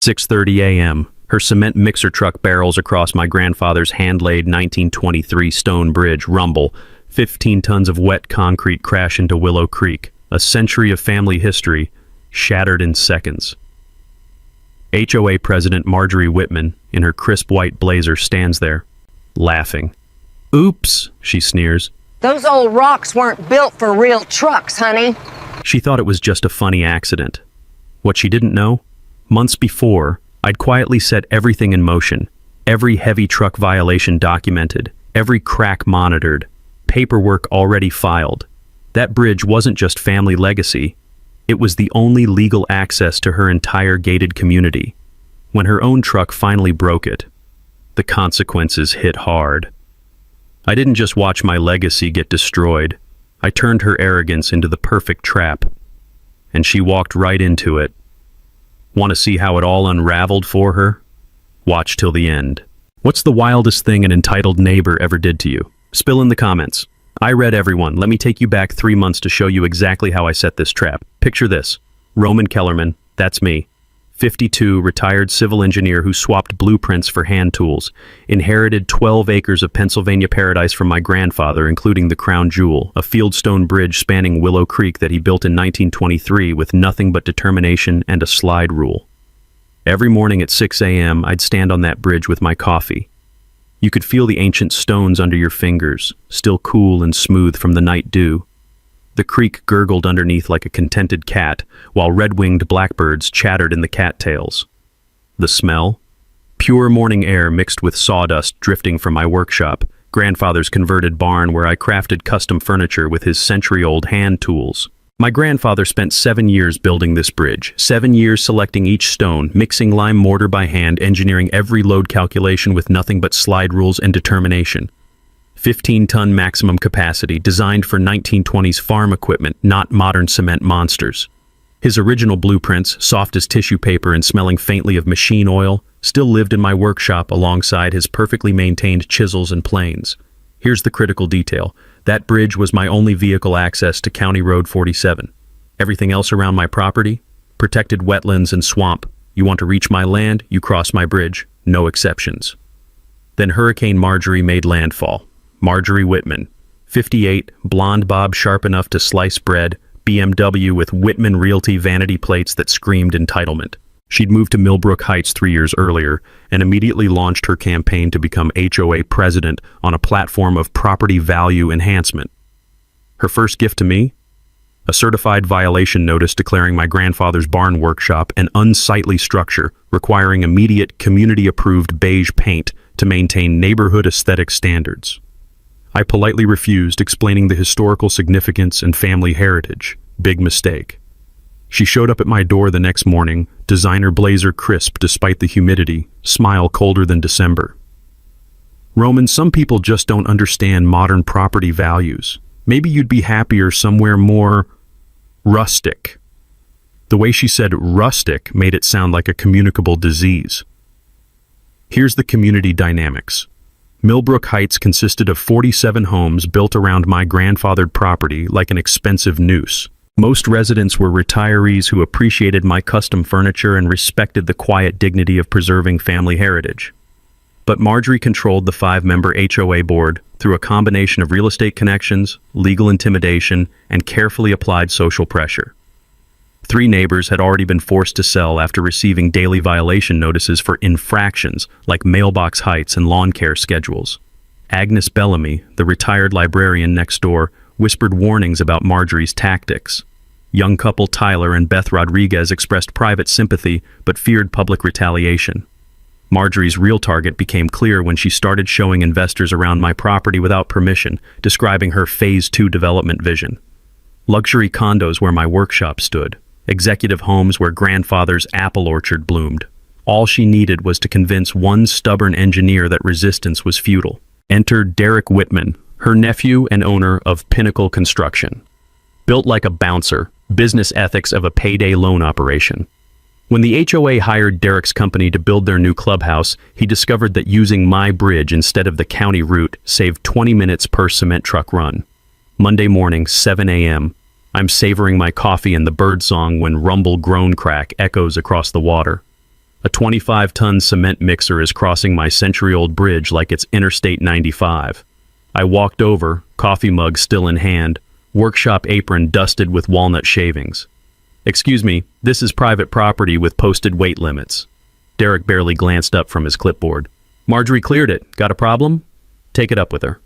6:30 a.m. Her cement mixer truck barrels across my grandfather's hand-laid 1923 stone bridge, rumble. 15 tons of wet concrete crash into Willow Creek. A century of family history shattered in seconds. HOA President Marjorie Whitman, in her crisp white blazer, stands there, laughing. "Oops," she sneers. "Those old rocks weren't built for real trucks, honey." She thought it was just a funny accident. What she didn't know? Months before, I'd quietly set everything in motion. Every heavy truck violation documented, every crack monitored, paperwork already filed. That bridge wasn't just family legacy. It was the only legal access to her entire gated community. When her own truck finally broke it, the consequences hit hard. I didn't just watch my legacy get destroyed. I turned her arrogance into the perfect trap. And she walked right into it. Want to see how it all unraveled for her? Watch till the end. What's the wildest thing an entitled neighbor ever did to you? Spill in the comments. I read everyone. Let me take you back 3 months to show you exactly how I set this trap. Picture this. Roman Kellerman, that's me. 52, retired civil engineer who swapped blueprints for hand tools. Inherited 12 acres of Pennsylvania paradise from my grandfather, including the crown jewel, a fieldstone bridge spanning Willow Creek that he built in 1923 with nothing but determination and a slide rule. Every morning at 6 a.m., I'd stand on that bridge with my coffee. You could feel the ancient stones under your fingers, still cool and smooth from the night dew. The creek gurgled underneath like a contented cat, while red-winged blackbirds chattered in the cattails. The smell? Pure morning air mixed with sawdust drifting from my workshop, grandfather's converted barn where I crafted custom furniture with his century-old hand tools. My grandfather spent 7 years building this bridge, 7 years selecting each stone, mixing lime mortar by hand, engineering every load calculation with nothing but slide rules and determination. 15-ton maximum capacity, designed for 1920s farm equipment, not modern cement monsters. His original blueprints, soft as tissue paper and smelling faintly of machine oil, still lived in my workshop alongside his perfectly maintained chisels and planes. Here's the critical detail. That bridge was my only vehicle access to County Road 47. Everything else around my property? Protected wetlands and swamp. You want to reach my land, you cross my bridge. No exceptions. Then Hurricane Marjorie made landfall. Marjorie Whitman, 58, blonde bob sharp enough to slice bread, BMW with Whitman Realty vanity plates that screamed entitlement. She'd moved to Millbrook Heights 3 years earlier and immediately launched her campaign to become HOA president on a platform of property value enhancement. Her first gift to me? A certified violation notice declaring my grandfather's barn workshop an unsightly structure requiring immediate community-approved beige paint to maintain neighborhood aesthetic standards. I politely refused, explaining the historical significance and family heritage. Big mistake. She showed up at my door the next morning, designer blazer crisp despite the humidity, smile colder than December. "Roman, some people just don't understand modern property values. Maybe you'd be happier somewhere more rustic." The way she said rustic made it sound like a communicable disease. Here's the community dynamics. Millbrook Heights consisted of 47 homes built around my grandfathered property like an expensive noose. Most residents were retirees who appreciated my custom furniture and respected the quiet dignity of preserving family heritage. But Marjorie controlled the 5-member HOA board through a combination of real estate connections, legal intimidation, and carefully applied social pressure. 3 neighbors had already been forced to sell after receiving daily violation notices for infractions like mailbox heights and lawn care schedules. Agnes Bellamy, the retired librarian next door, whispered warnings about Marjorie's tactics. Young couple Tyler and Beth Rodriguez expressed private sympathy but feared public retaliation. Marjorie's real target became clear when she started showing investors around my property without permission, describing her Phase 2 development vision. Luxury condos where my workshop stood. Executive homes where grandfather's apple orchard bloomed. All she needed was to convince one stubborn engineer that resistance was futile. Enter Derek Whitman, her nephew and owner of Pinnacle Construction. Built like a bouncer, business ethics of a payday loan operation. When the HOA hired Derek's company to build their new clubhouse, he discovered that using my bridge instead of the county route saved 20 minutes per cement truck run. Monday morning, 7 a.m., I'm savoring my coffee and the birdsong when rumble groan crack echoes across the water. A 25-ton cement mixer is crossing my century-old bridge like it's Interstate 95. I walked over, coffee mug still in hand, workshop apron dusted with walnut shavings. "Excuse me, this is private property with posted weight limits." Derek barely glanced up from his clipboard. "Marjorie cleared it. Got a problem? Take it up with her."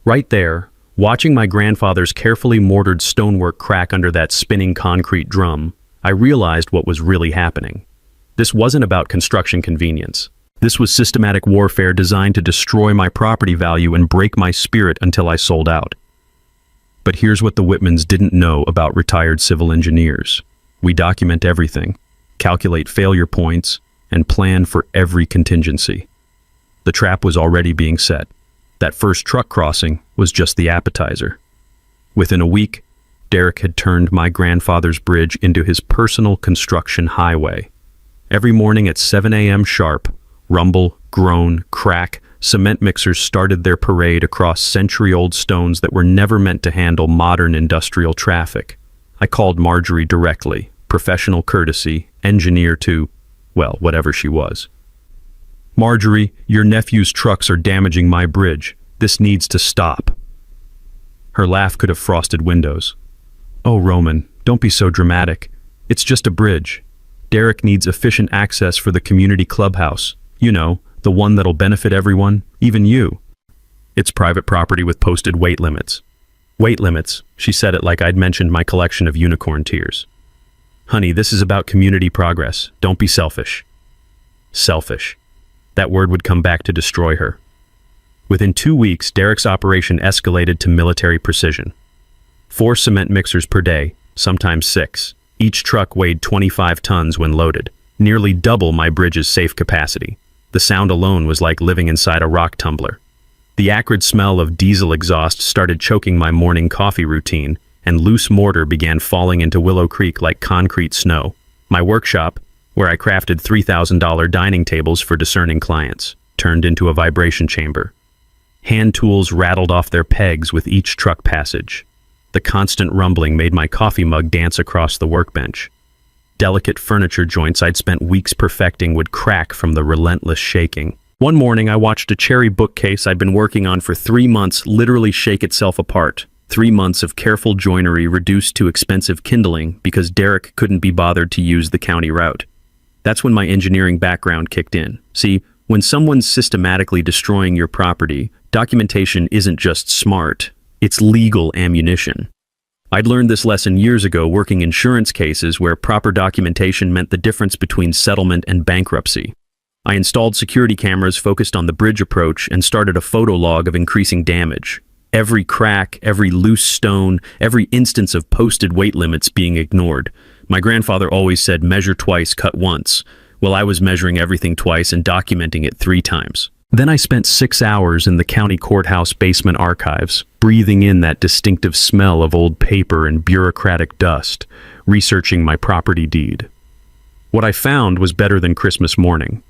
Right there, watching my grandfather's carefully mortared stonework crack under that spinning concrete drum, I realized what was really happening. This wasn't about construction convenience. This was systematic warfare designed to destroy my property value and break my spirit until I sold out. But here's what the Whitmans didn't know about retired civil engineers. We document everything, calculate failure points, and plan for every contingency. The trap was already being set. That first truck crossing was just the appetizer. Within a week, Derek had turned my grandfather's bridge into his personal construction highway. Every morning at 7 a.m. sharp, rumble, groan, crack, cement mixers started their parade across century-old stones that were never meant to handle modern industrial traffic. I called Marjorie directly, professional courtesy, engineer to, well, whatever she was. "Marjorie, your nephew's trucks are damaging my bridge. This needs to stop." Her laugh could have frosted windows. "Oh, Roman, don't be so dramatic. It's just a bridge. Derek needs efficient access for the community clubhouse. You know, the one that'll benefit everyone, even you." "It's private property with posted weight limits." "Weight limits," she said it like I'd mentioned my collection of unicorn tears. "Honey, this is about community progress. Don't be selfish." Selfish. That word would come back to destroy her. Within 2 weeks, Derek's operation escalated to military precision. 4 cement mixers per day, sometimes 6. Each truck weighed 25 tons when loaded, nearly double my bridge's safe capacity. The sound alone was like living inside a rock tumbler. The acrid smell of diesel exhaust started choking my morning coffee routine, and loose mortar began falling into Willow Creek like concrete snow. My workshop, where I crafted $3,000 dining tables for discerning clients, turned into a vibration chamber. Hand tools rattled off their pegs with each truck passage. The constant rumbling made my coffee mug dance across the workbench. Delicate furniture joints I'd spent weeks perfecting would crack from the relentless shaking. One morning, I watched a cherry bookcase I'd been working on for 3 months literally shake itself apart. 3 months of careful joinery reduced to expensive kindling because Derek couldn't be bothered to use the county route. That's when my engineering background kicked in. See, when someone's systematically destroying your property, documentation isn't just smart, it's legal ammunition. I'd learned this lesson years ago working insurance cases where proper documentation meant the difference between settlement and bankruptcy. I installed security cameras focused on the bridge approach and started a photo log of increasing damage. Every crack, every loose stone, every instance of posted weight limits being ignored. My grandfather always said, "Measure twice, cut once." Well, I was measuring everything twice and documenting it 3 times. Then I spent 6 hours in the county courthouse basement archives, breathing in that distinctive smell of old paper and bureaucratic dust, researching my property deed. What I found was better than Christmas morning.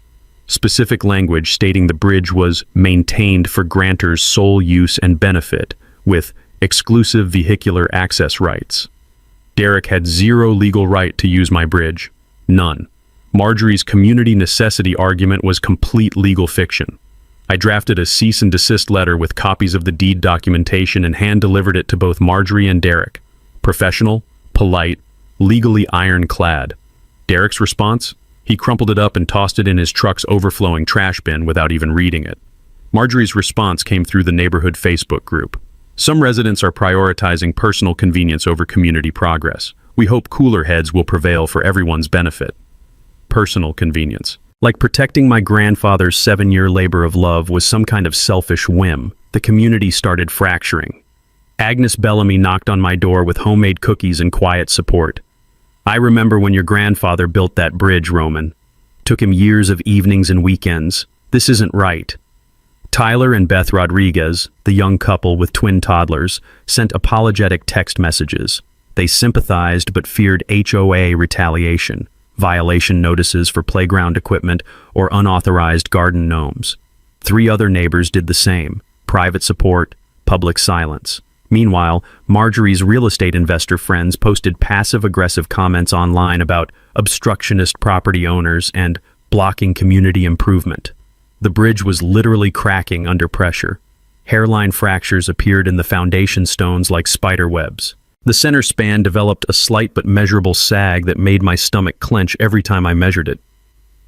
Specific language stating the bridge was maintained for grantor's sole use and benefit, with exclusive vehicular access rights. Derek had 0 legal right to use my bridge. None. Marjorie's community necessity argument was complete legal fiction. I drafted a cease and desist letter with copies of the deed documentation and hand-delivered it to both Marjorie and Derek. Professional, polite, legally ironclad. Derek's response? He crumpled it up and tossed it in his truck's overflowing trash bin without even reading it. Marjorie's response came through the neighborhood Facebook group. "Some residents are prioritizing personal convenience over community progress. We hope cooler heads will prevail for everyone's benefit." Personal convenience. Like protecting my grandfather's 7-year labor of love was some kind of selfish whim, the community started fracturing. Agnes Bellamy knocked on my door with homemade cookies and quiet support. "I remember when your grandfather built that bridge, Roman. Took him years of evenings and weekends. This isn't right." Tyler and Beth Rodriguez, the young couple with twin toddlers, sent apologetic text messages. They sympathized but feared HOA retaliation, violation notices for playground equipment, or unauthorized garden gnomes. 3 other neighbors did the same, private support, public silence. Meanwhile, Marjorie's real estate investor friends posted passive-aggressive comments online about obstructionist property owners and blocking community improvement. The bridge was literally cracking under pressure. Hairline fractures appeared in the foundation stones like spider webs. The center span developed a slight but measurable sag that made my stomach clench every time I measured it.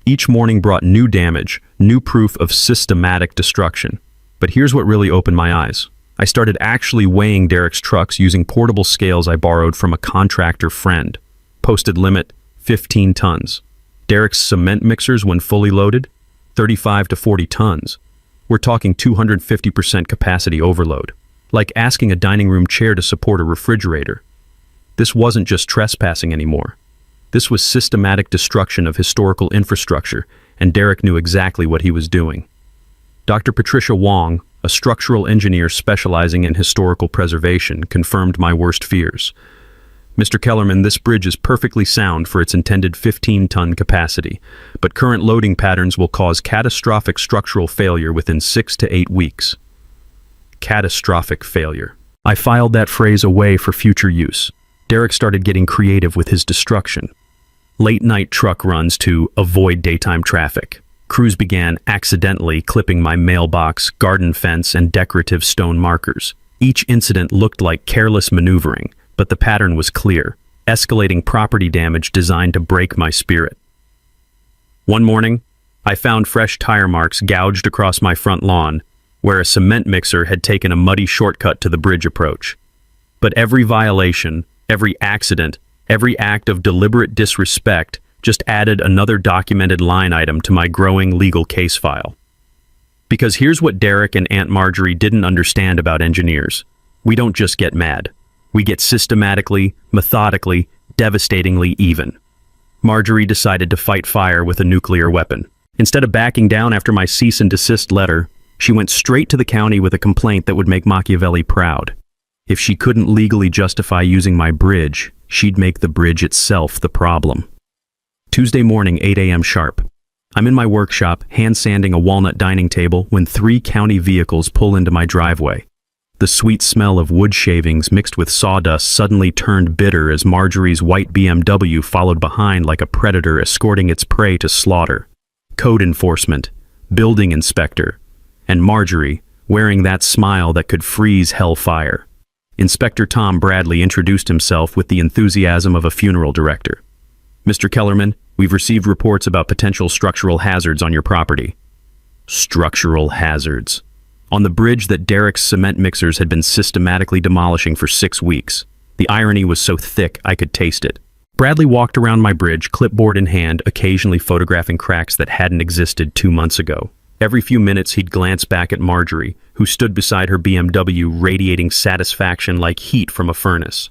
Each morning brought new damage, new proof of systematic destruction. But here's what really opened my eyes. I started actually weighing Derek's trucks using portable scales I borrowed from a contractor friend. Posted limit, 15 tons. Derek's cement mixers, when fully loaded, 35 to 40 tons. We're talking 250% capacity overload. Like asking a dining room chair to support a refrigerator. This wasn't just trespassing anymore. This was systematic destruction of historical infrastructure, and Derek knew exactly what he was doing. Dr. Patricia Wong, a structural engineer specializing in historical preservation, confirmed my worst fears. Mr. Kellerman, this bridge is perfectly sound for its intended 15-ton capacity, but current loading patterns will cause catastrophic structural failure within 6 to 8 weeks. Catastrophic failure. I filed that phrase away for future use. Derek started getting creative with his destruction. Late-night truck runs to avoid daytime traffic. Crews began accidentally clipping my mailbox, garden fence, and decorative stone markers. Each incident looked like careless maneuvering, but the pattern was clear, escalating property damage designed to break my spirit. One morning, I found fresh tire marks gouged across my front lawn, where a cement mixer had taken a muddy shortcut to the bridge approach. But every violation, every accident, every act of deliberate disrespect just added another documented line item to my growing legal case file. Because here's what Derek and Aunt Marjorie didn't understand about engineers. We don't just get mad. We get systematically, methodically, devastatingly even. Marjorie decided to fight fire with a nuclear weapon. Instead of backing down after my cease and desist letter, she went straight to the county with a complaint that would make Machiavelli proud. If she couldn't legally justify using my bridge, she'd make the bridge itself the problem. Tuesday morning, 8 a.m. sharp. I'm in my workshop, hand sanding a walnut dining table, when 3 county vehicles pull into my driveway. The sweet smell of wood shavings mixed with sawdust suddenly turned bitter as Marjorie's white BMW followed behind like a predator escorting its prey to slaughter. Code enforcement, building inspector, and Marjorie, wearing that smile that could freeze hellfire. Inspector Tom Bradley introduced himself with the enthusiasm of a funeral director. Mr. Kellerman, we've received reports about potential structural hazards on your property. Structural hazards. On the bridge that Derek's cement mixers had been systematically demolishing for 6 weeks. The irony was so thick I could taste it. Bradley walked around my bridge, clipboard in hand, occasionally photographing cracks that hadn't existed 2 months ago. Every few minutes he'd glance back at Marjorie, who stood beside her BMW radiating satisfaction like heat from a furnace.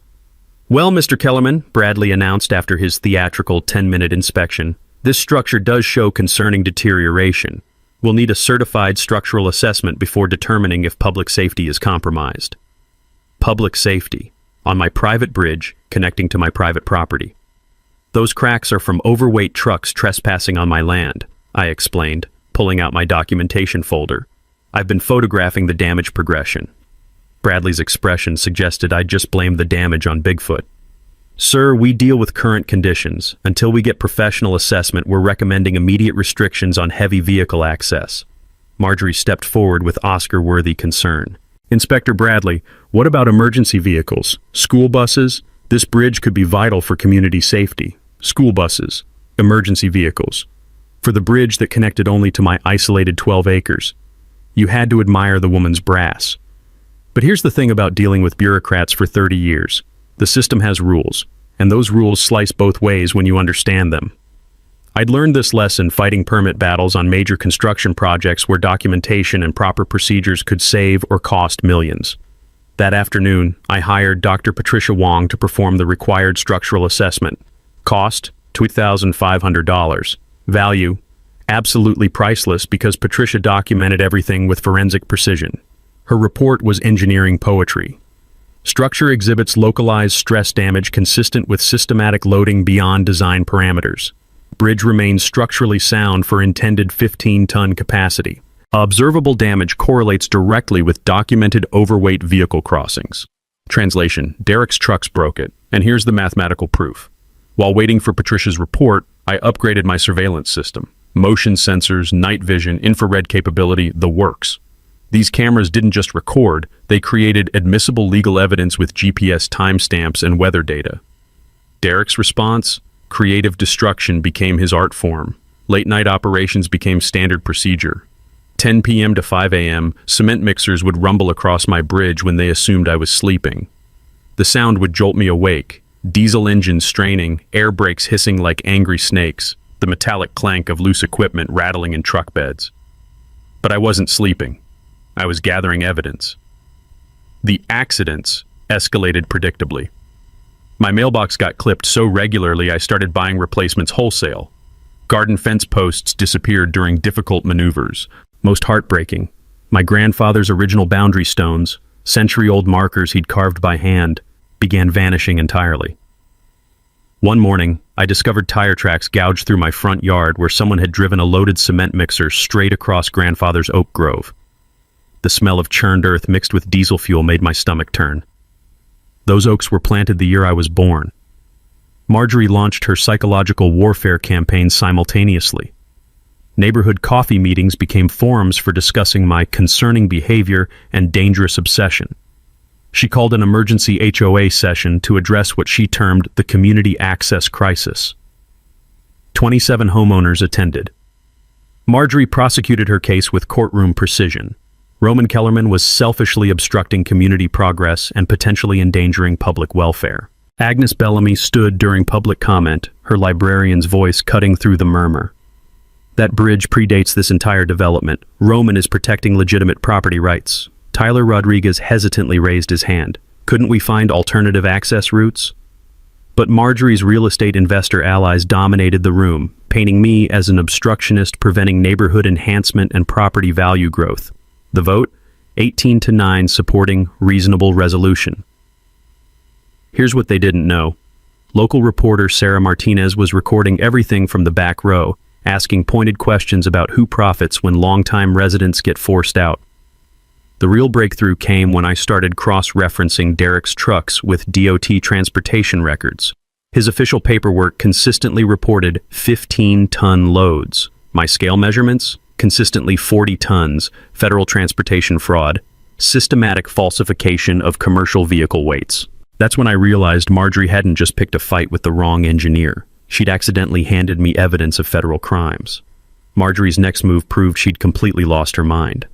Well, Mr. Kellerman, Bradley announced after his theatrical 10-minute inspection, this structure does show concerning deterioration. We'll need a certified structural assessment before determining if public safety is compromised. Public safety. On my private bridge connecting to my private property. Those cracks are from overweight trucks trespassing on my land, I explained, pulling out my documentation folder. I've been photographing the damage progression. Bradley's expression suggested I'd just blame the damage on Bigfoot. Sir, we deal with current conditions. Until we get professional assessment, we're recommending immediate restrictions on heavy vehicle access. Marjorie stepped forward with Oscar-worthy concern. Inspector Bradley, what about emergency vehicles? School buses? This bridge could be vital for community safety. School buses. Emergency vehicles. For the bridge that connected only to my isolated 12 acres. You had to admire the woman's brass. But here's the thing about dealing with bureaucrats for 30 years. The system has rules, and those rules slice both ways when you understand them. I'd learned this lesson fighting permit battles on major construction projects where documentation and proper procedures could save or cost millions. That afternoon, I hired Dr. Patricia Wong to perform the required structural assessment. Cost, $2,500. Value, absolutely priceless because Patricia documented everything with forensic precision. Her report was engineering poetry. Structure exhibits localized stress damage consistent with systematic loading beyond design parameters. Bridge remains structurally sound for intended 15-ton capacity. Observable damage correlates directly with documented overweight vehicle crossings. Translation: Derek's trucks broke it, and here's the mathematical proof. While waiting for Patricia's report, I upgraded my surveillance system. Motion sensors, night vision, infrared capability, the works. These cameras didn't just record, they created admissible legal evidence with GPS timestamps and weather data. Derek's response? Creative destruction became his art form. Late-night operations became standard procedure. 10 p.m. to 5 a.m., cement mixers would rumble across my bridge when they assumed I was sleeping. The sound would jolt me awake, diesel engines straining, air brakes hissing like angry snakes, the metallic clank of loose equipment rattling in truck beds. But I wasn't sleeping. I was gathering evidence. The accidents escalated predictably. My mailbox got clipped so regularly I started buying replacements wholesale. Garden fence posts disappeared during difficult maneuvers. Most heartbreaking, my grandfather's original boundary stones, century-old markers he'd carved by hand, began vanishing entirely. One morning, I discovered tire tracks gouged through my front yard where someone had driven a loaded cement mixer straight across grandfather's oak grove. The smell of churned earth mixed with diesel fuel made my stomach turn. Those oaks were planted the year I was born. Marjorie launched her psychological warfare campaign simultaneously. Neighborhood coffee meetings became forums for discussing my concerning behavior and dangerous obsession. She called an emergency HOA session to address what she termed the community access crisis. 27 homeowners attended. Marjorie prosecuted her case with courtroom precision. Roman Kellerman was selfishly obstructing community progress and potentially endangering public welfare. Agnes Bellamy stood during public comment, her librarian's voice cutting through the murmur. That bridge predates this entire development. Roman is protecting legitimate property rights. Tyler Rodriguez hesitantly raised his hand. Couldn't we find alternative access routes? But Marjorie's real estate investor allies dominated the room, painting me as an obstructionist preventing neighborhood enhancement and property value growth. The vote? 18-9 supporting reasonable resolution. Here's what they didn't know. Local reporter Sarah Martinez was recording everything from the back row, asking pointed questions about who profits when longtime residents get forced out. The real breakthrough came when I started cross-referencing Derek's trucks with DOT transportation records. His official paperwork consistently reported 15-ton loads. My scale measurements? Consistently 40 tons, federal transportation fraud, systematic falsification of commercial vehicle weights. That's when I realized Marjorie hadn't just picked a fight with the wrong engineer. She'd accidentally handed me evidence of federal crimes. Marjorie's next move proved she'd completely lost her mind.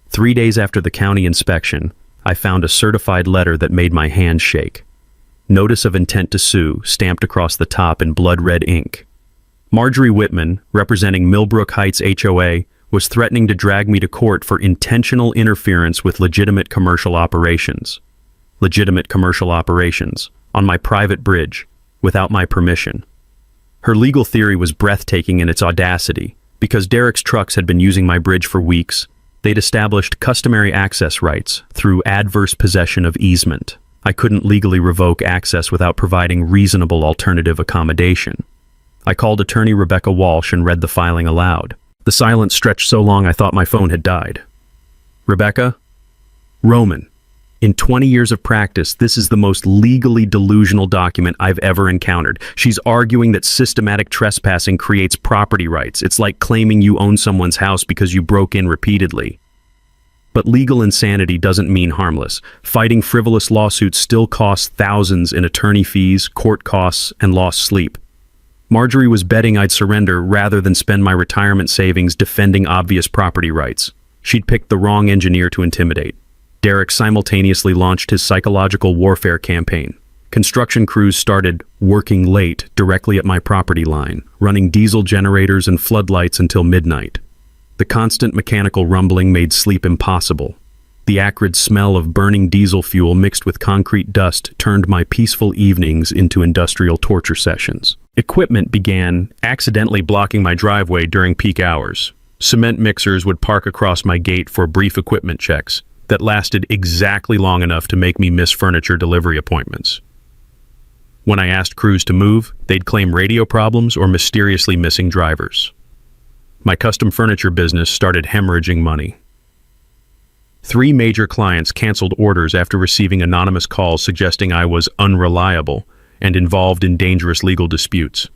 3 days after the county inspection, I found a certified letter that made my hands shake. Notice of intent to sue, stamped across the top in blood-red ink. Marjorie Whitman, representing Millbrook Heights HOA, was threatening to drag me to court for intentional interference with legitimate commercial operations. Legitimate commercial operations, on my private bridge, without my permission. Her legal theory was breathtaking in its audacity. Because Derek's trucks had been using my bridge for weeks, they'd established customary access rights through adverse possession of easement. I couldn't legally revoke access without providing reasonable alternative accommodation. I called attorney Rebecca Walsh and read the filing aloud. The silence stretched so long I thought my phone had died. Rebecca? Roman. In 20 years of practice, this is the most legally delusional document I've ever encountered. She's arguing that systematic trespassing creates property rights. It's like claiming you own someone's house because you broke in repeatedly. But legal insanity doesn't mean harmless. Fighting frivolous lawsuits still costs thousands in attorney fees, court costs, and lost sleep. Marjorie was betting I'd surrender rather than spend my retirement savings defending obvious property rights. She'd picked the wrong engineer to intimidate. Derek simultaneously launched his psychological warfare campaign. Construction crews started working late directly at my property line, running diesel generators and floodlights until midnight. The constant mechanical rumbling made sleep impossible. The acrid smell of burning diesel fuel mixed with concrete dust turned my peaceful evenings into industrial torture sessions. Equipment began accidentally blocking my driveway during peak hours. Cement mixers would park across my gate for brief equipment checks that lasted exactly long enough to make me miss furniture delivery appointments. When I asked crews to move, they'd claim radio problems or mysteriously missing drivers. My custom furniture business started hemorrhaging money. 3 major clients canceled orders after receiving anonymous calls suggesting I was unreliable and involved in dangerous legal disputes.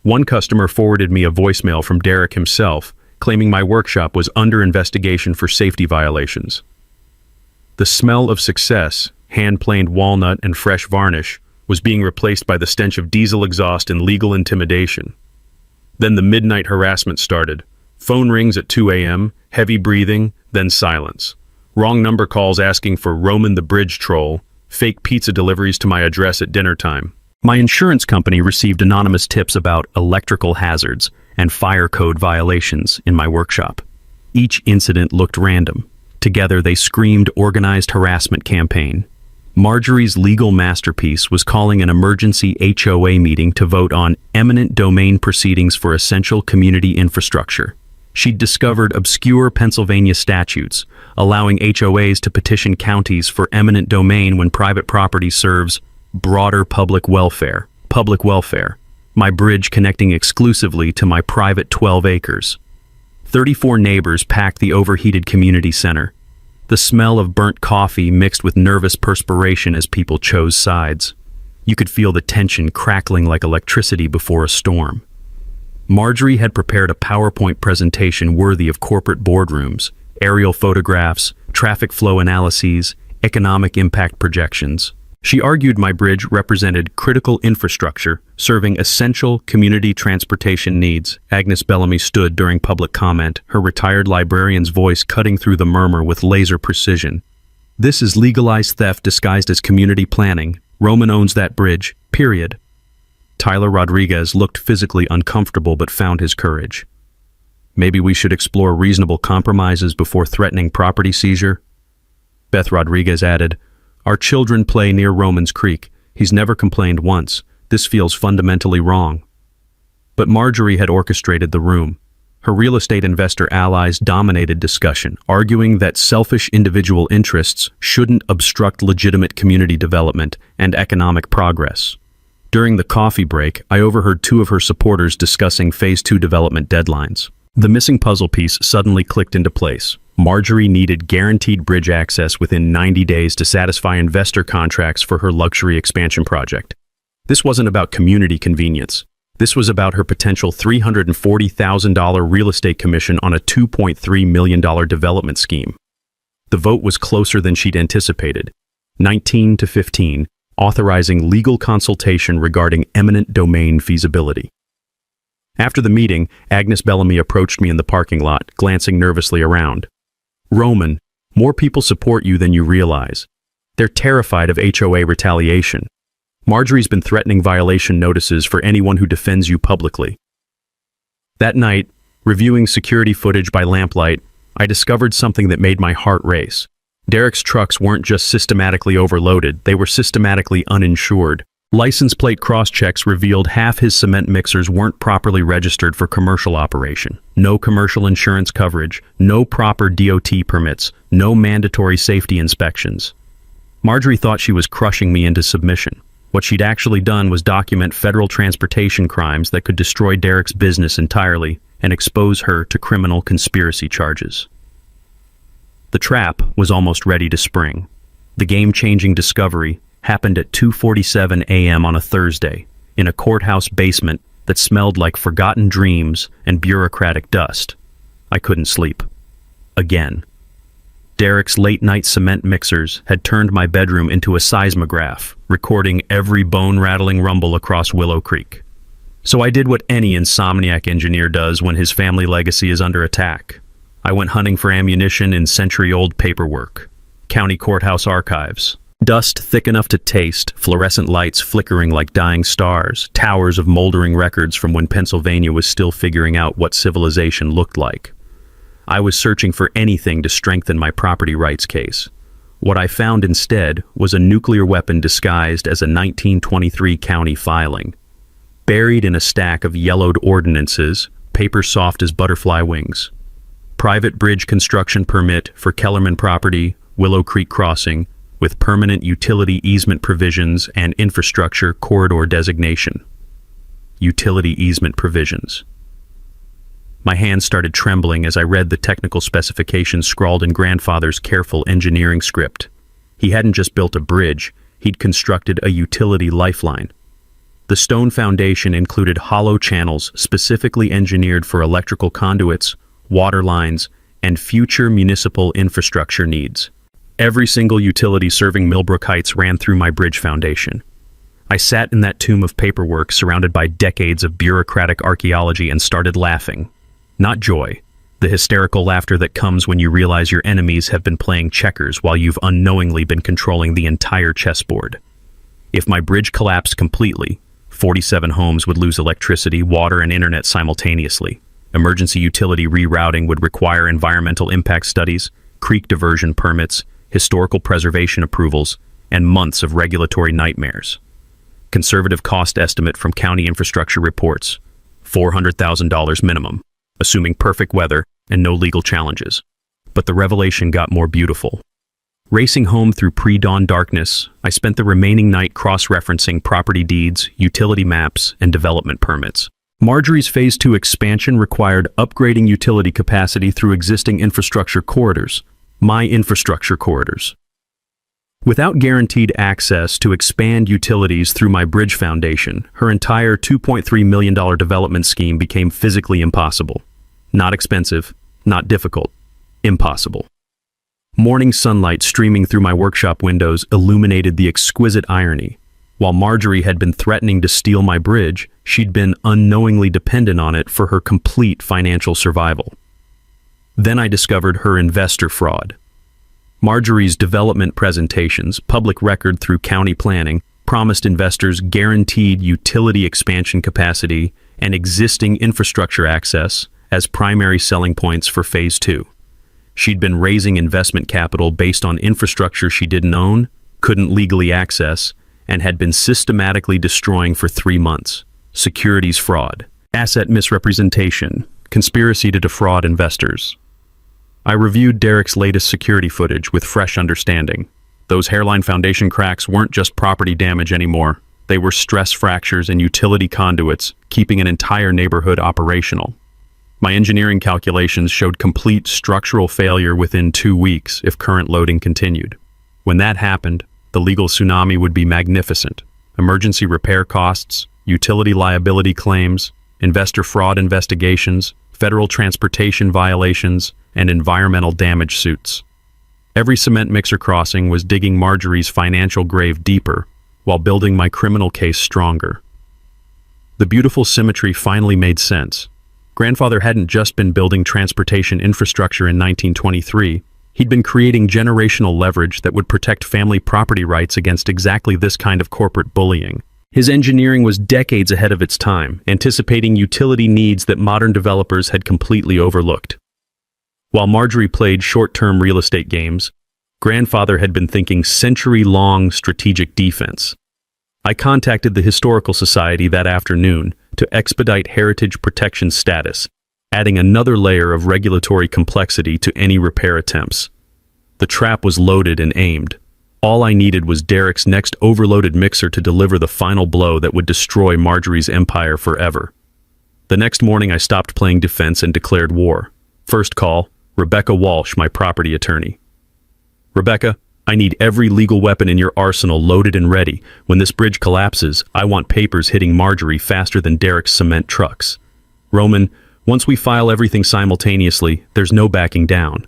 One customer forwarded me a voicemail from Derek himself, claiming my workshop was under investigation for safety violations. The smell of success, hand-planed walnut and fresh varnish, was being replaced by the stench of diesel exhaust and legal intimidation. Then the midnight harassment started. Phone rings at 2 a.m., heavy breathing, then silence. Wrong number calls asking for Roman the Bridge Troll, fake pizza deliveries to my address at dinner time. My insurance company received anonymous tips about electrical hazards and fire code violations in my workshop. Each incident looked random. Together they screamed organized harassment campaign. Marjorie's legal masterpiece was calling an emergency HOA meeting to vote on eminent domain proceedings for essential community infrastructure. She'd discovered obscure Pennsylvania statutes, allowing HOAs to petition counties for eminent domain when private property serves broader public welfare. My bridge connecting exclusively to my private 12 acres. 34 neighbors packed the overheated community center. The smell of burnt coffee mixed with nervous perspiration as people chose sides. You could feel the tension crackling like electricity before a storm. Marjorie had prepared a PowerPoint presentation worthy of corporate boardrooms, aerial photographs, traffic flow analyses, economic impact projections. She argued my bridge represented critical infrastructure, serving essential community transportation needs. Agnes Bellamy stood during public comment, her retired librarian's voice cutting through the murmur with laser precision. This is legalized theft disguised as community planning. Roman owns that bridge, period. Tyler Rodriguez looked physically uncomfortable but found his courage. Maybe we should explore reasonable compromises before threatening property seizure? Beth Rodriguez added, our children play near Roman's Creek. He's never complained once. This feels fundamentally wrong. But Marjorie had orchestrated the room. Her real estate investor allies dominated discussion, arguing that selfish individual interests shouldn't obstruct legitimate community development and economic progress. During the coffee break, I overheard two of her supporters discussing Phase 2 development deadlines. The missing puzzle piece suddenly clicked into place. Marjorie needed guaranteed bridge access within 90 days to satisfy investor contracts for her luxury expansion project. This wasn't about community convenience. This was about her potential $340,000 real estate commission on a $2.3 million development scheme. The vote was closer than she'd anticipated, 19 to 15, authorizing legal consultation regarding eminent domain feasibility. After the meeting, Agnes Bellamy approached me in the parking lot, glancing nervously around. Roman, more people support you than you realize. They're terrified of HOA retaliation. Marjorie's been threatening violation notices for anyone who defends you publicly. That night, reviewing security footage by lamplight, I discovered something that made my heart race. Derek's trucks weren't just systematically overloaded, they were systematically uninsured. License plate cross-checks revealed half his cement mixers weren't properly registered for commercial operation. No commercial insurance coverage, no proper DOT permits, no mandatory safety inspections. Marjorie thought she was crushing me into submission. What she'd actually done was document federal transportation crimes that could destroy Derek's business entirely and expose her to criminal conspiracy charges. The trap was almost ready to spring. The game-changing discovery happened at 2:47 a.m. on a Thursday, in a courthouse basement that smelled like forgotten dreams and bureaucratic dust. I couldn't sleep. Again. Derek's late-night cement mixers had turned my bedroom into a seismograph, recording every bone-rattling rumble across Willow Creek. So I did what any insomniac engineer does when his family legacy is under attack. I went hunting for ammunition in century-old paperwork, county courthouse archives, dust thick enough to taste, fluorescent lights flickering like dying stars, towers of moldering records from when Pennsylvania was still figuring out what civilization looked like. I was searching for anything to strengthen my property rights case. What I found instead was a nuclear weapon disguised as a 1923 county filing. Buried in a stack of yellowed ordinances, paper soft as butterfly wings. Private bridge construction permit for Kellerman property, Willow Creek Crossing, with permanent utility easement provisions and infrastructure corridor designation. Utility easement provisions. My hands started trembling as I read the technical specifications scrawled in grandfather's careful engineering script. He hadn't just built a bridge, he'd constructed a utility lifeline. The stone foundation included hollow channels specifically engineered for electrical conduits, water lines, and future municipal infrastructure needs. Every single utility serving Millbrook Heights ran through my bridge foundation. I sat in that tomb of paperwork surrounded by decades of bureaucratic archaeology and started laughing. Not joy, the hysterical laughter that comes when you realize your enemies have been playing checkers while you've unknowingly been controlling the entire chessboard. If my bridge collapsed completely, 47 homes would lose electricity, water, and internet simultaneously. Emergency utility rerouting would require environmental impact studies, creek diversion permits, historical preservation approvals, and months of regulatory nightmares. Conservative cost estimate from county infrastructure reports, $400,000 minimum, assuming perfect weather and no legal challenges. But the revelation got more beautiful. Racing home through pre-dawn darkness, I spent the remaining night cross-referencing property deeds, utility maps, and development permits. Marjorie's Phase 2 expansion required upgrading utility capacity through existing infrastructure corridors, my infrastructure corridors. Without guaranteed access to expand utilities through my bridge foundation, her entire $2.3 million development scheme became physically impossible. Not expensive, not difficult, impossible. Morning sunlight streaming through my workshop windows illuminated the exquisite irony. While Marjorie had been threatening to steal my bridge, she'd been unknowingly dependent on it for her complete financial survival. Then I discovered her investor fraud. Marjorie's development presentations, public record through county planning, promised investors guaranteed utility expansion capacity and existing infrastructure access as primary selling points for Phase 2. She'd been raising investment capital based on infrastructure she didn't own, couldn't legally access, and had been systematically destroying for 3 months. Securities fraud, asset misrepresentation, conspiracy to defraud investors. I reviewed Derek's latest security footage with fresh understanding. Those hairline foundation cracks weren't just property damage anymore. They were stress fractures in utility conduits, keeping an entire neighborhood operational. My engineering calculations showed complete structural failure within 2 weeks if current loading continued. When that happened, the legal tsunami would be magnificent. Emergency repair costs, utility liability claims, investor fraud investigations, federal transportation violations, and environmental damage suits. Every cement mixer crossing was digging Marjorie's financial grave deeper while building my criminal case stronger. The beautiful symmetry finally made sense. Grandfather hadn't just been building transportation infrastructure in 1923, he'd been creating generational leverage that would protect family property rights against exactly this kind of corporate bullying. His engineering was decades ahead of its time, anticipating utility needs that modern developers had completely overlooked. While Marjorie played short-term real estate games, Grandfather had been thinking century-long strategic defense. I contacted the Historical Society that afternoon to expedite heritage protection status, adding another layer of regulatory complexity to any repair attempts. The trap was loaded and aimed. All I needed was Derek's next overloaded mixer to deliver the final blow that would destroy Marjorie's empire forever. The next morning I stopped playing defense and declared war. First call, Rebecca Walsh, my property attorney. Rebecca, I need every legal weapon in your arsenal loaded and ready. When this bridge collapses, I want papers hitting Marjorie faster than Derek's cement trucks. Roman, once we file everything simultaneously, there's no backing down.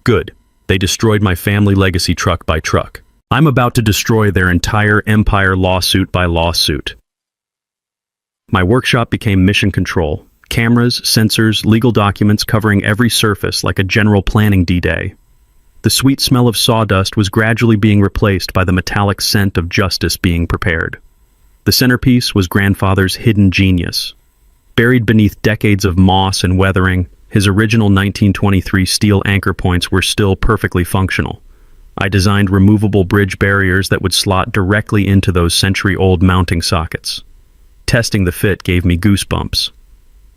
Good. They destroyed my family legacy truck by truck. I'm about to destroy their entire empire lawsuit by lawsuit. My workshop became mission control. Cameras, sensors, legal documents covering every surface like a general planning D-Day. The sweet smell of sawdust was gradually being replaced by the metallic scent of justice being prepared. The centerpiece was Grandfather's hidden genius. Buried beneath decades of moss and weathering, his original 1923 steel anchor points were still perfectly functional. I designed removable bridge barriers that would slot directly into those century-old mounting sockets. Testing the fit gave me goosebumps.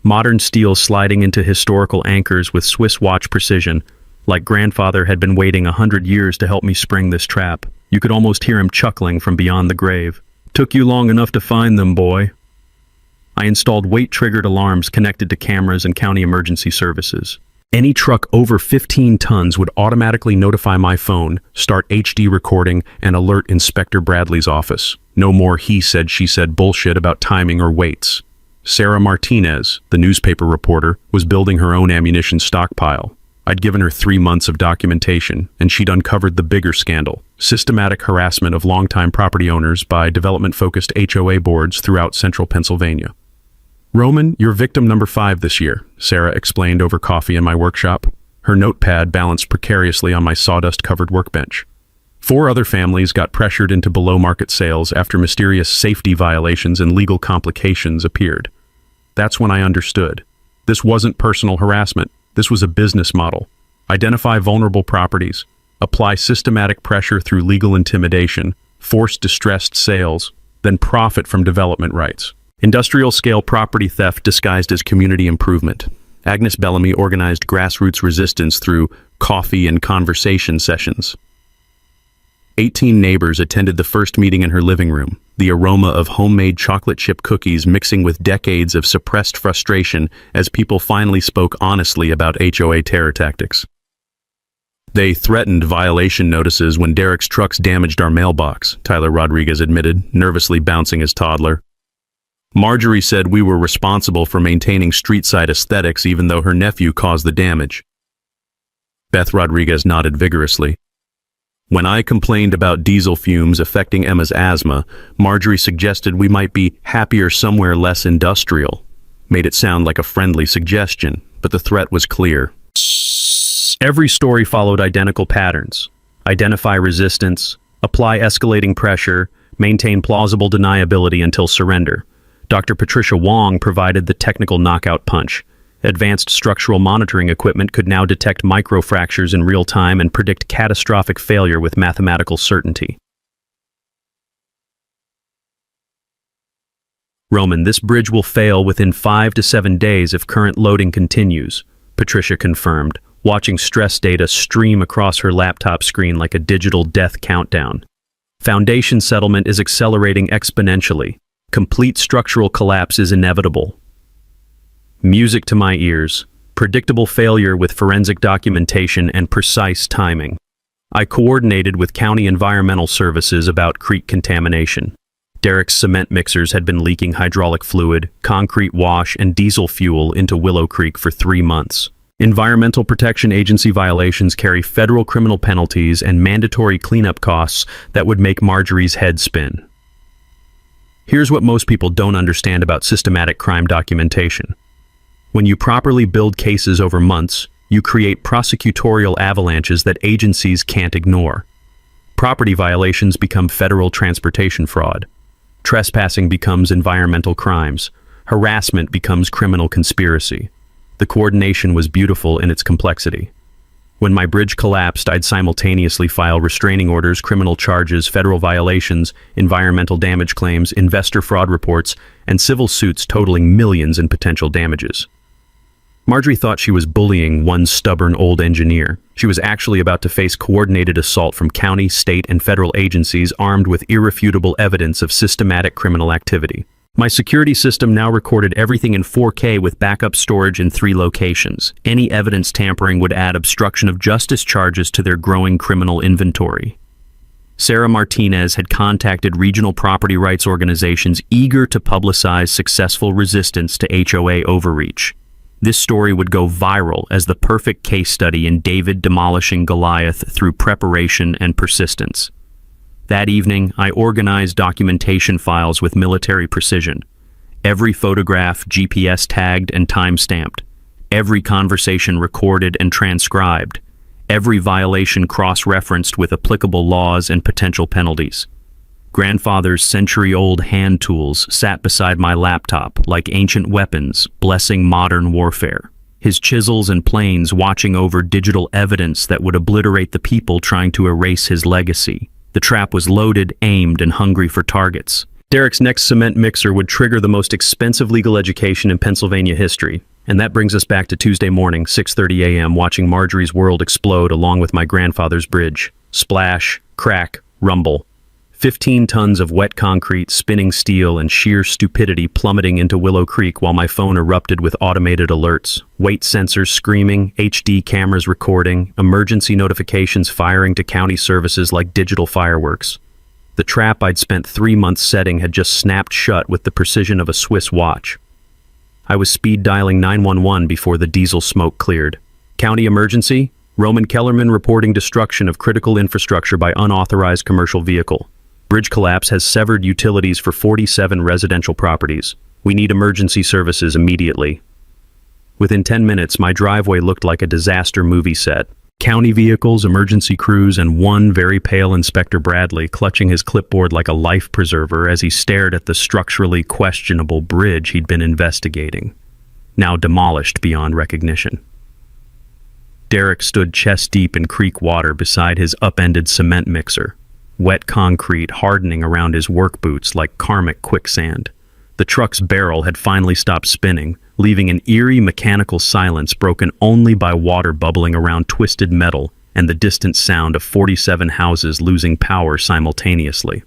Modern steel sliding into historical anchors with Swiss watch precision, like Grandfather had been waiting 100 years to help me spring this trap. You could almost hear him chuckling from beyond the grave. Took you long enough to find them, boy. I installed weight-triggered alarms connected to cameras and county emergency services. Any truck over 15 tons would automatically notify my phone, start HD recording, and alert Inspector Bradley's office. No more he said, she said bullshit about timing or weights. Sarah Martinez, the newspaper reporter, was building her own ammunition stockpile. I'd given her 3 months of documentation, and she'd uncovered the bigger scandal: systematic harassment of longtime property owners by development-focused HOA boards throughout central Pennsylvania. "Roman, you're victim number 5 this year," Sarah explained over coffee in my workshop. Her notepad balanced precariously on my sawdust-covered workbench. 4 other families got pressured into below-market sales after mysterious safety violations and legal complications appeared. That's when I understood. This wasn't personal harassment. This was a business model. Identify vulnerable properties, apply systematic pressure through legal intimidation, force distressed sales, then profit from development rights. Industrial-scale property theft disguised as community improvement. Agnes Bellamy organized grassroots resistance through coffee and conversation sessions. 18 neighbors attended the first meeting in her living room, the aroma of homemade chocolate chip cookies mixing with decades of suppressed frustration as people finally spoke honestly about HOA terror tactics. "They threatened violation notices when Derek's trucks damaged our mailbox," Tyler Rodriguez admitted, nervously bouncing his toddler. "Marjorie said we were responsible for maintaining street-side aesthetics even though her nephew caused the damage." Beth Rodriguez nodded vigorously. "When I complained about diesel fumes affecting Emma's asthma, Marjorie suggested we might be happier somewhere less industrial." Made it sound like a friendly suggestion, but the threat was clear. Every story followed identical patterns. Identify resistance, apply escalating pressure, maintain plausible deniability until surrender. Dr. Patricia Wong provided the technical knockout punch. Advanced structural monitoring equipment could now detect microfractures in real time and predict catastrophic failure with mathematical certainty. "Roman, this bridge will fail within 5 to 7 days if current loading continues," Patricia confirmed, watching stress data stream across her laptop screen like a digital death countdown. "Foundation settlement is accelerating exponentially. Complete structural collapse is inevitable." Music to my ears. Predictable failure with forensic documentation and precise timing. I coordinated with County Environmental Services about creek contamination. Derek's cement mixers had been leaking hydraulic fluid, concrete wash, and diesel fuel into Willow Creek for 3 months. Environmental Protection Agency violations carry federal criminal penalties and mandatory cleanup costs that would make Marjorie's head spin. Here's what most people don't understand about systematic crime documentation. When you properly build cases over months, you create prosecutorial avalanches that agencies can't ignore. Property violations become federal transportation fraud. Trespassing becomes environmental crimes. Harassment becomes criminal conspiracy. The coordination was beautiful in its complexity. When my bridge collapsed, I'd simultaneously file restraining orders, criminal charges, federal violations, environmental damage claims, investor fraud reports, and civil suits totaling millions in potential damages. Marjorie thought she was bullying one stubborn old engineer. She was actually about to face coordinated assault from county, state, and federal agencies armed with irrefutable evidence of systematic criminal activity. My security system now recorded everything in 4K with backup storage in 3 locations. Any evidence tampering would add obstruction of justice charges to their growing criminal inventory. Sarah Martinez had contacted regional property rights organizations eager to publicize successful resistance to HOA overreach. This story would go viral as the perfect case study in David demolishing Goliath through preparation and persistence. That evening, I organized documentation files with military precision. Every photograph GPS tagged and time-stamped. Every conversation recorded and transcribed. Every violation cross-referenced with applicable laws and potential penalties. Grandfather's century-old hand tools sat beside my laptop like ancient weapons, blessing modern warfare. His chisels and planes watching over digital evidence that would obliterate the people trying to erase his legacy. The trap was loaded, aimed, and hungry for targets. Derek's next cement mixer would trigger the most expensive legal education in Pennsylvania history. And that brings us back to Tuesday morning, 6:30 a.m., watching Marjorie's world explode along with my grandfather's bridge. Splash, crack, rumble. 15 tons of wet concrete, spinning steel, and sheer stupidity plummeting into Willow Creek while my phone erupted with automated alerts. Weight sensors screaming, HD cameras recording, emergency notifications firing to county services like digital fireworks. The trap I'd spent 3 months setting had just snapped shut with the precision of a Swiss watch. I was speed dialing 911 before the diesel smoke cleared. County emergency? Roman Kellerman reporting destruction of critical infrastructure by unauthorized commercial vehicle. Bridge collapse has severed utilities for 47 residential properties. We need emergency services immediately. Within 10 minutes, my driveway looked like a disaster movie set. County vehicles, emergency crews, and one very pale Inspector Bradley clutching his clipboard like a life preserver as he stared at the structurally questionable bridge he'd been investigating, now demolished beyond recognition. Derek stood chest-deep in creek water beside his upended cement mixer, wet concrete hardening around his work boots like karmic quicksand. The truck's barrel had finally stopped spinning, leaving an eerie mechanical silence broken only by water bubbling around twisted metal and the distant sound of 47 houses losing power simultaneously.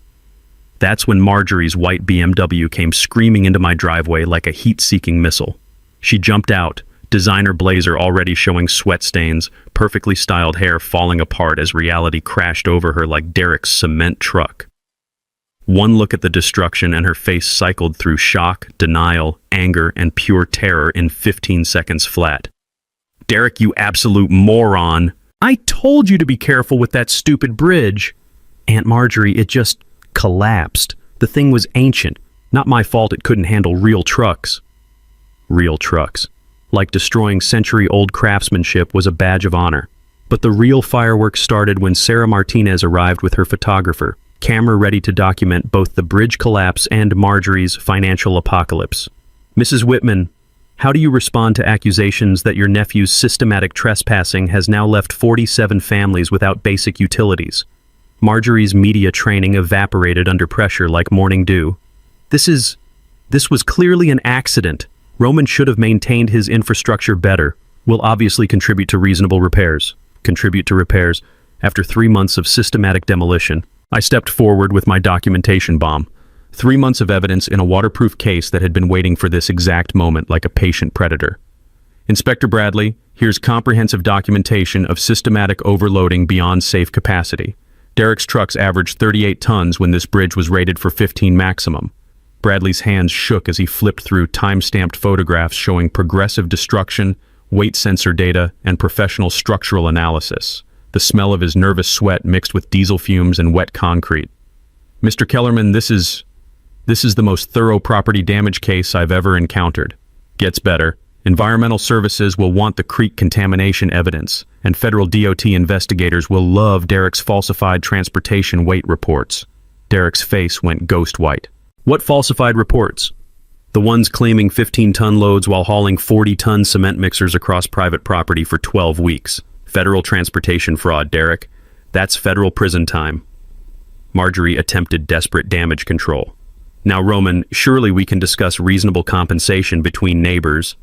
That's when Marjorie's white BMW came screaming into my driveway like a heat-seeking missile. She jumped out, designer blazer already showing sweat stains, perfectly styled hair falling apart as reality crashed over her like Derek's cement truck. One look at the destruction and her face cycled through shock, denial, anger, and pure terror in 15 seconds flat. "Derek, you absolute moron! I told you to be careful with that stupid bridge!" "Aunt Marjorie, it just collapsed. The thing was ancient. Not my fault it couldn't handle real trucks." Real trucks. Like destroying century-old craftsmanship was a badge of honor. But the real fireworks started when Sarah Martinez arrived with her photographer, camera ready to document both the bridge collapse and Marjorie's financial apocalypse. "Mrs. Whitman, how do you respond to accusations that your nephew's systematic trespassing has now left 47 families without basic utilities?" Marjorie's media training evaporated under pressure like morning dew. This was clearly an accident. Roman should have maintained his infrastructure better. Will obviously contribute to reasonable repairs. Contribute to repairs. After 3 months of systematic demolition, I stepped forward with my documentation bomb. 3 months of evidence in a waterproof case that had been waiting for this exact moment like a patient predator. "Inspector Bradley, here's comprehensive documentation of systematic overloading beyond safe capacity. Derek's trucks averaged 38 tons when this bridge was rated for 15 maximum. Bradley's hands shook as he flipped through time-stamped photographs showing progressive destruction, weight sensor data, and professional structural analysis. The smell of his nervous sweat mixed with diesel fumes and wet concrete. "Mr. Kellerman, this is the most thorough property damage case I've ever encountered. Gets better. Environmental services will want the creek contamination evidence, and federal DOT investigators will love Derek's falsified transportation weight reports." Derek's face went ghost white. "What falsified reports?" "The ones claiming 15-ton loads while hauling 40-ton cement mixers across private property for 12 weeks. Federal transportation fraud, Derek. That's federal prison time." Marjorie attempted desperate damage control. "Now, Roman, surely we can discuss reasonable compensation between neighbors."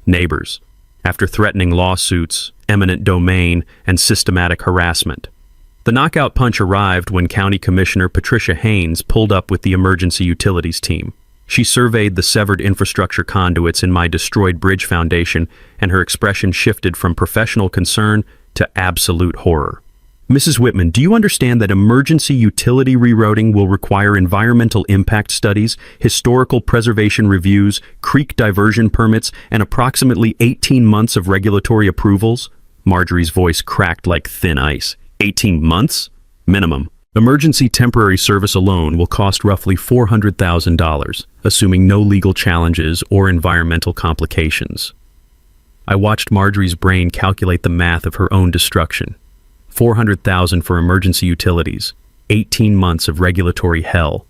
Neighbors. After threatening lawsuits, eminent domain, and systematic harassment. The knockout punch arrived when County Commissioner Patricia Haynes pulled up with the emergency utilities team. She surveyed the severed infrastructure conduits in my destroyed bridge foundation, and her expression shifted from professional concern to absolute horror. "Mrs. Whitman, do you understand that emergency utility rerouting will require environmental impact studies, historical preservation reviews, creek diversion permits, and approximately 18 months of regulatory approvals?" Marjorie's voice cracked like thin ice. 18 months? Minimum. Emergency temporary service alone will cost roughly $400,000, assuming no legal challenges or environmental complications. I watched Marjorie's brain calculate the math of her own destruction. $400,000 for emergency utilities, 18 months of regulatory hell.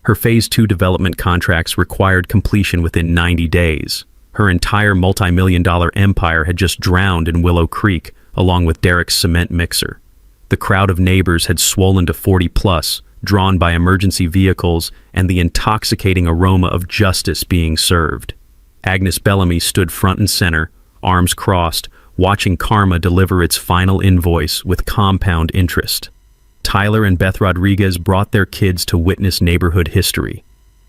Her Phase 2 development contracts required completion within 90 days. Her entire multi-million-dollar empire had just drowned in Willow Creek, along with Derek's cement mixer. The crowd of neighbors had swollen to 40+, drawn by emergency vehicles and the intoxicating aroma of justice being served. Agnes Bellamy stood front and center, arms crossed, watching karma deliver its final invoice with compound interest. Tyler and Beth Rodriguez brought their kids to witness neighborhood history.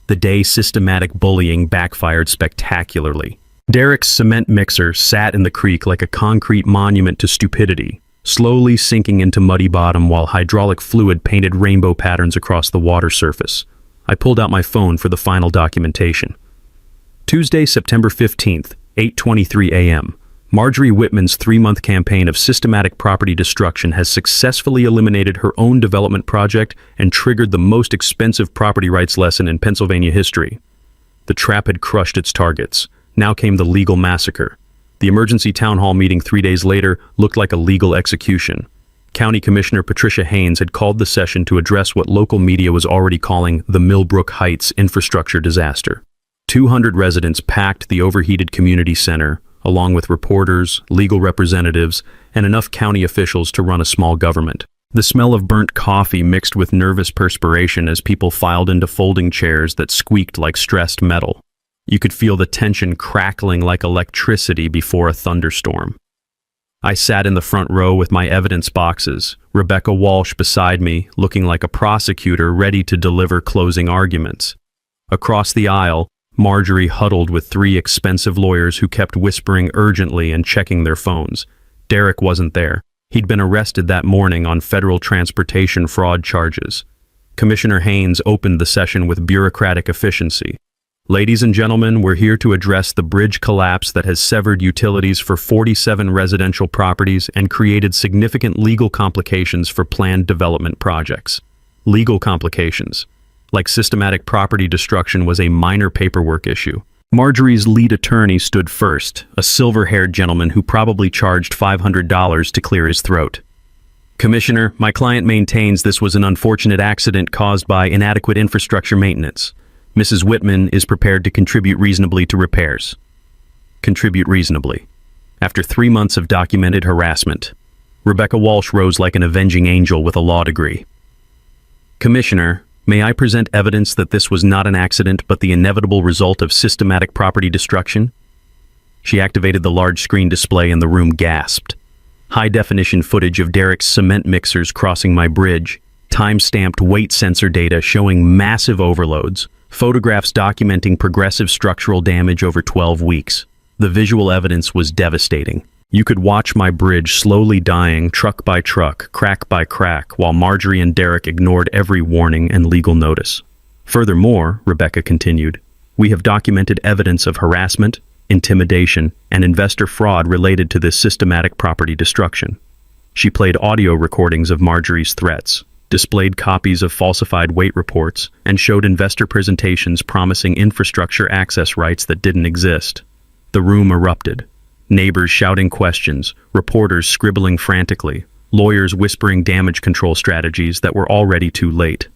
The day systematic bullying backfired spectacularly. Derek's cement mixer sat in the creek like a concrete monument to stupidity. slowly sinking into muddy bottom while hydraulic fluid painted rainbow patterns across the water surface. I pulled out my phone for the final documentation. Tuesday, September 15th, 8:23 a.m. Marjorie Whitman's 3-month campaign of systematic property destruction has successfully eliminated her own development project and triggered the most expensive property rights lesson in Pennsylvania history. The trap had crushed its targets. Now came the legal massacre. The emergency town hall meeting 3 days later looked like a legal execution. County Commissioner Patricia Haynes had called the session to address what local media was already calling the Millbrook Heights infrastructure disaster. 200 residents packed the overheated community center, along with reporters, legal representatives, and enough county officials to run a small government. The smell of burnt coffee mixed with nervous perspiration as people filed into folding chairs that squeaked like stressed metal. You could feel the tension crackling like electricity before a thunderstorm. I sat in the front row with my evidence boxes, Rebecca Walsh beside me, looking like a prosecutor ready to deliver closing arguments. Across the aisle, Marjorie huddled with 3 expensive lawyers who kept whispering urgently and checking their phones. Derek wasn't there. He'd been arrested that morning on federal transportation fraud charges. Commissioner Haynes opened the session with bureaucratic efficiency. Ladies and gentlemen, we're here to address the bridge collapse that has severed utilities for 47 residential properties and created significant legal complications for planned development projects. Legal complications. Like systematic property destruction was a minor paperwork issue. Marjorie's lead attorney stood first, a silver-haired gentleman who probably charged $500 to clear his throat. Commissioner, my client maintains this was an unfortunate accident caused by inadequate infrastructure maintenance. Mrs. Whitman is prepared to contribute reasonably to repairs. Contribute reasonably. After 3 months of documented harassment, Rebecca Walsh rose like an avenging angel with a law degree. Commissioner, may I present evidence that this was not an accident but the inevitable result of systematic property destruction? She activated the large screen display and the room gasped. High-definition footage of Derek's cement mixers crossing my bridge, time-stamped weight sensor data showing massive overloads, photographs documenting progressive structural damage over 12 weeks. The visual evidence was devastating. You could watch my bridge slowly dying truck by truck, crack by crack, while Marjorie and Derek ignored every warning and legal notice. Furthermore, Rebecca continued, we have documented evidence of harassment, intimidation, and investor fraud related to this systematic property destruction. She played audio recordings of Marjorie's threats, displayed copies of falsified weight reports, and showed investor presentations promising infrastructure access rights that didn't exist. The room erupted. Neighbors shouting questions, reporters scribbling frantically, lawyers whispering damage control strategies that were already too late.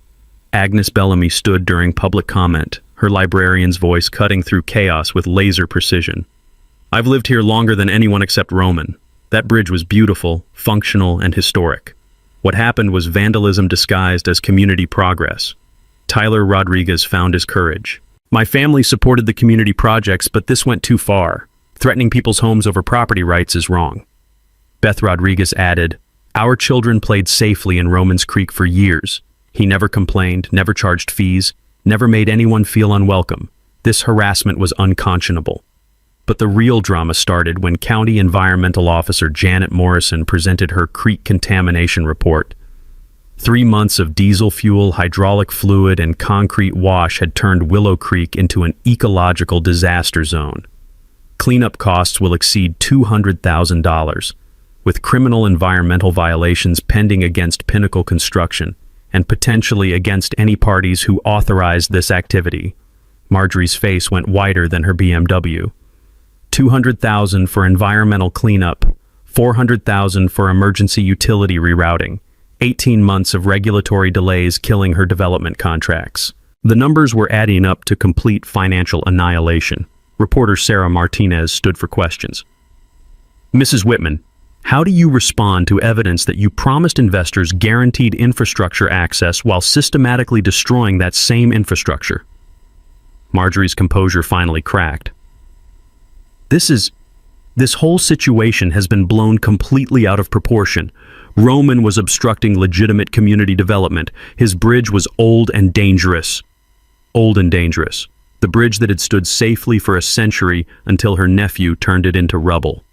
Agnes Bellamy stood during public comment, her librarian's voice cutting through chaos with laser precision. I've lived here longer than anyone except Roman. That bridge was beautiful, functional, and historic. What happened was vandalism disguised as community progress. Tyler Rodriguez found his courage. My family supported the community projects, but this went too far. Threatening people's homes over property rights is wrong. Beth Rodriguez added, our children played safely in Romans Creek for years. He never complained, never charged fees, never made anyone feel unwelcome. This harassment was unconscionable. But the real drama started when County Environmental Officer Janet Morrison presented her creek contamination report. 3 months of diesel fuel, hydraulic fluid, and concrete wash had turned Willow Creek into an ecological disaster zone. Cleanup costs will exceed $200,000, with criminal environmental violations pending against Pinnacle Construction and potentially against any parties who authorized this activity. Marjorie's face went whiter than her BMW. $200,000 for environmental cleanup, $400,000 for emergency utility rerouting, 18 months of regulatory delays killing her development contracts. The numbers were adding up to complete financial annihilation. Reporter Sarah Martinez stood for questions. Mrs. Whitman, how do you respond to evidence that you promised investors guaranteed infrastructure access while systematically destroying that same infrastructure? Marjorie's composure finally cracked. This whole situation has been blown completely out of proportion. Roman was obstructing legitimate community development. His bridge was old and dangerous. Old and dangerous. The bridge that had stood safely for a century until her nephew turned it into rubble.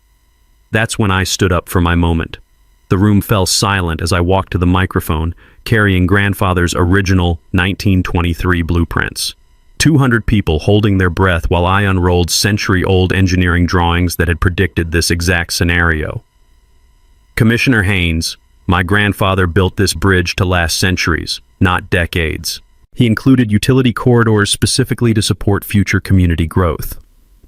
That's when I stood up for my moment. The room fell silent as I walked to the microphone, carrying grandfather's original 1923 blueprints. 200 people holding their breath while I unrolled century-old engineering drawings that had predicted this exact scenario. Commissioner Haynes, my grandfather built this bridge to last centuries, not decades. He included utility corridors specifically to support future community growth.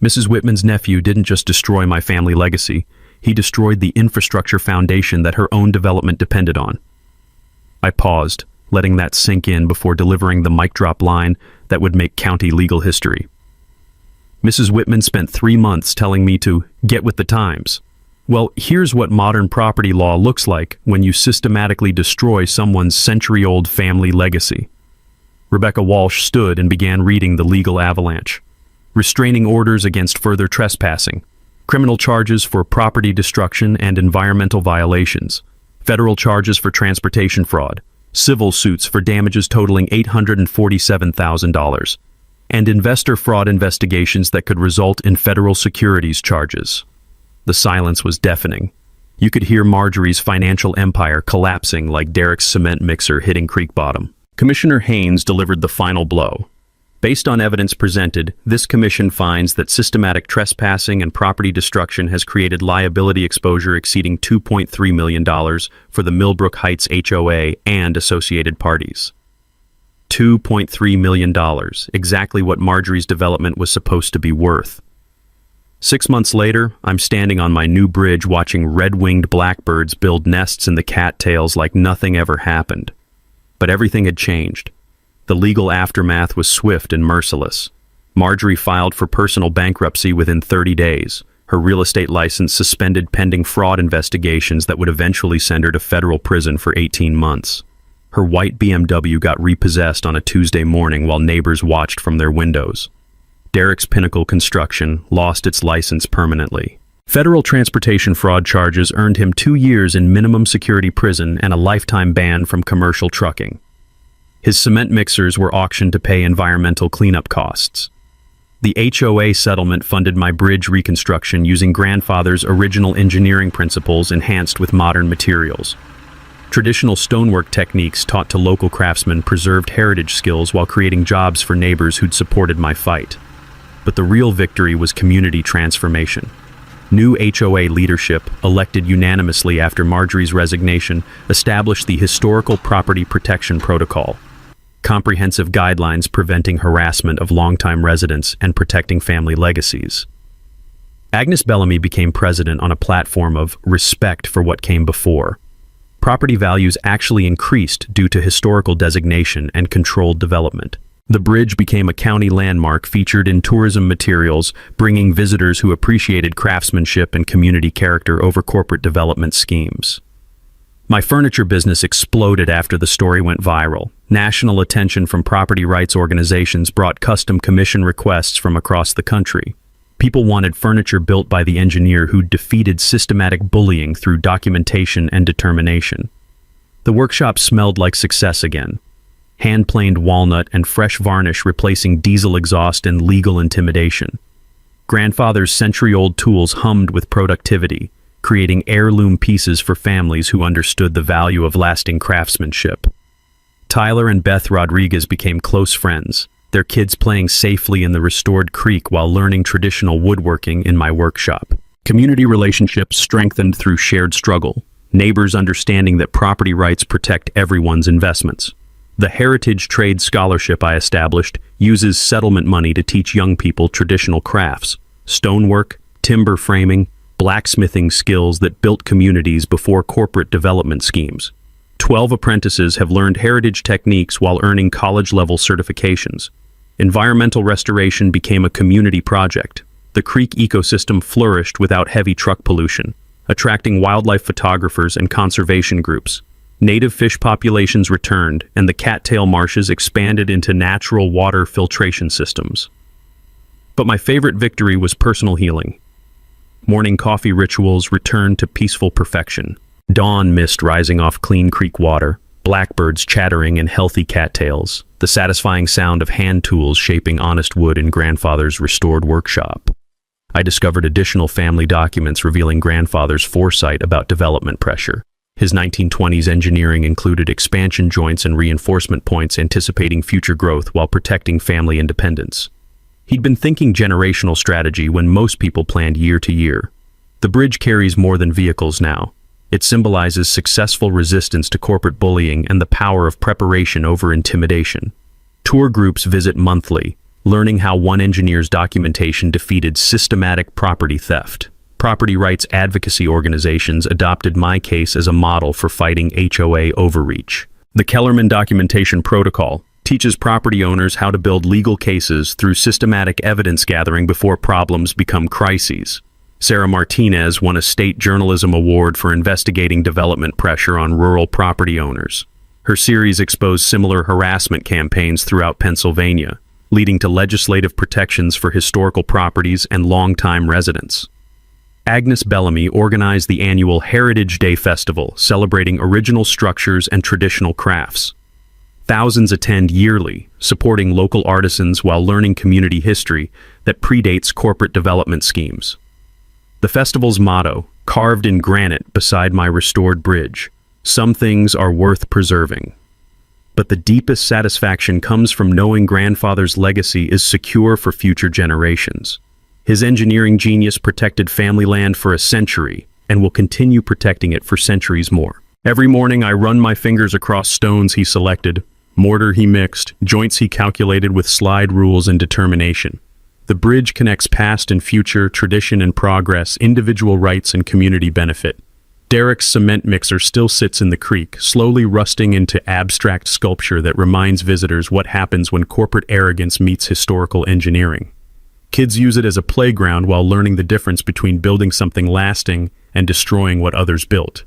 Mrs. Whitman's nephew didn't just destroy my family legacy, he destroyed the infrastructure foundation that her own development depended on. I paused, letting that sink in before delivering the mic drop line that would make county legal history. Mrs. Whitman spent 3 months telling me to get with the times. Well, here's what modern property law looks like when you systematically destroy someone's century-old family legacy. Rebecca Walsh stood and began reading the legal avalanche. Restraining orders against further trespassing, criminal charges for property destruction and environmental violations, federal charges for transportation fraud, civil suits for damages totaling $847,000, and investor fraud investigations that could result in federal securities charges. The silence was deafening. You could hear Marjorie's financial empire collapsing like Derek's cement mixer hitting creek bottom. Commissioner Haynes delivered the final blow. Based on evidence presented, this commission finds that systematic trespassing and property destruction has created liability exposure exceeding $2.3 million for the Millbrook Heights HOA and associated parties. $2.3 million, exactly what Marjorie's development was supposed to be worth. 6 months later, I'm standing on my new bridge watching red-winged blackbirds build nests in the cattails like nothing ever happened. But everything had changed. The legal aftermath was swift and merciless. Marjorie filed for personal bankruptcy within 30 days, her real estate license suspended pending fraud investigations that would eventually send her to federal prison for 18 months. Her white BMW got repossessed on a Tuesday morning while neighbors watched from their windows. Derek's Pinnacle Construction lost its license permanently. Federal transportation fraud charges earned him 2 years in minimum security prison and a lifetime ban from commercial trucking. His cement mixers were auctioned to pay environmental cleanup costs. The HOA settlement funded my bridge reconstruction using grandfather's original engineering principles enhanced with modern materials. Traditional stonework techniques taught to local craftsmen preserved heritage skills while creating jobs for neighbors who'd supported my fight. But the real victory was community transformation. New HOA leadership, elected unanimously after Marjorie's resignation, established the Historical Property Protection Protocol, comprehensive guidelines preventing harassment of longtime residents and protecting family legacies. Agnes Bellamy became president on a platform of respect for what came before. Property values actually increased due to historical designation and controlled development. The bridge became a county landmark featured in tourism materials, bringing visitors who appreciated craftsmanship and community character over corporate development schemes. My furniture business exploded after the story went viral. National attention from property rights organizations brought custom commission requests from across the country. People wanted furniture built by the engineer who defeated systematic bullying through documentation and determination. The workshop smelled like success again. Hand-planed walnut and fresh varnish replacing diesel exhaust and legal intimidation. Grandfather's century-old tools hummed with productivity, creating heirloom pieces for families who understood the value of lasting craftsmanship. Tyler and Beth Rodriguez became close friends, their kids playing safely in the restored creek while learning traditional woodworking in my workshop. Community relationships strengthened through shared struggle, neighbors understanding that property rights protect everyone's investments. The Heritage Trade Scholarship I established uses settlement money to teach young people traditional crafts, stonework, timber framing, blacksmithing skills that built communities before corporate development schemes. 12 apprentices have learned heritage techniques while earning college-level certifications. Environmental restoration became a community project. The creek ecosystem flourished without heavy truck pollution, attracting wildlife photographers and conservation groups. Native fish populations returned, and the cattail marshes expanded into natural water filtration systems. But my favorite victory was personal healing. Morning coffee rituals returned to peaceful perfection. Dawn mist rising off clean creek water, blackbirds chattering in healthy cattails, the satisfying sound of hand tools shaping honest wood in grandfather's restored workshop. I discovered additional family documents revealing grandfather's foresight about development pressure. His 1920s engineering included expansion joints and reinforcement points, anticipating future growth while protecting family independence. He'd been thinking generational strategy when most people planned year to year. The bridge carries more than vehicles now. It symbolizes successful resistance to corporate bullying and the power of preparation over intimidation. Tour groups visit monthly, learning how one engineer's documentation defeated systematic property theft. Property rights advocacy organizations adopted my case as a model for fighting HOA overreach. The Kellerman Documentation Protocol teaches property owners how to build legal cases through systematic evidence gathering before problems become crises. Sarah Martinez won a state journalism award for investigating development pressure on rural property owners. Her series exposed similar harassment campaigns throughout Pennsylvania, leading to legislative protections for historical properties and longtime residents. Agnes Bellamy organized the annual Heritage Day Festival, celebrating original structures and traditional crafts. Thousands attend yearly, supporting local artisans while learning community history that predates corporate development schemes. The festival's motto, carved in granite beside my restored bridge: "Some things are worth preserving." But the deepest satisfaction comes from knowing grandfather's legacy is secure for future generations. His engineering genius protected family land for a century and will continue protecting it for centuries more. Every morning I run my fingers across stones he selected, mortar he mixed, joints he calculated with slide rules and determination. The bridge connects past and future, tradition and progress, individual rights and community benefit. Derek's cement mixer still sits in the creek, slowly rusting into abstract sculpture that reminds visitors what happens when corporate arrogance meets historical engineering. Kids use it as a playground while learning the difference between building something lasting and destroying what others built.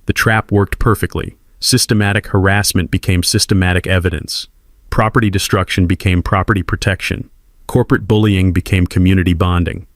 The trap worked perfectly. Systematic harassment became systematic evidence. Property destruction became property protection. Corporate bullying became community bonding.